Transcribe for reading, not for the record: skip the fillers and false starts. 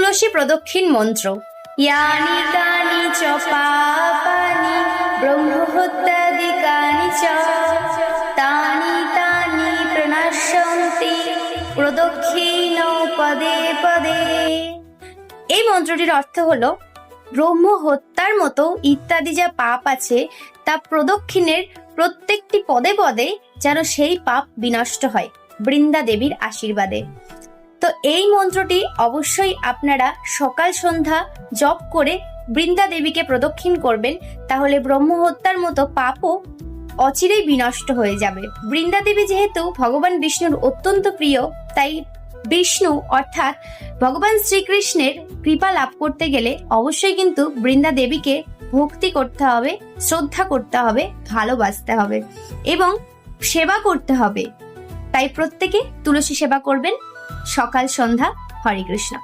তুলসী প্রদক্ষিণ মন্ত্র। ইয়ানি কানি চ পাপানি ব্রহ্মহত্যাদিকানি চ তানি তানি প্রণশ্যন্তি প্রদক্ষিণ পদে পদে। এই মন্ত্রটির অর্থ হলো ব্রহ্ম হত্যার মতো ইত্যাদি যা পাপ আছে তা প্রদক্ষিণের প্রত্যেকটি পদে পদে যেন সেই পাপ বিনষ্ট হয় বৃন্দা দেবীর আশীর্বাদে। তো এই মন্ত্রটি অবশ্যই আপনারা সকাল সন্ধ্যা জপ করে বৃন্দা দেবীকে প্রদক্ষিণ করবেন, তাহলে ব্রহ্ম হত্যার মতো পাপও অচিরেই বিনষ্ট হয়ে যাবে। বৃন্দা দেবী যেহেতু ভগবান বিষ্ণুর অত্যন্ত প্রিয়, তাই বিষ্ণু অর্থাৎ ভগবান শ্রীকৃষ্ণের কৃপা লাভ করতে গেলে অবশ্যই কিন্তু বৃন্দা দেবীকে ভক্তি করতে হবে, শ্রদ্ধা করতে হবে, ভালোবাসতে হবে এবং সেবা করতে হবে। তাই প্রত্যেকে তুলসী সেবা করবেন সকাল সন্ধ্যা। হরে কৃষ্ণ।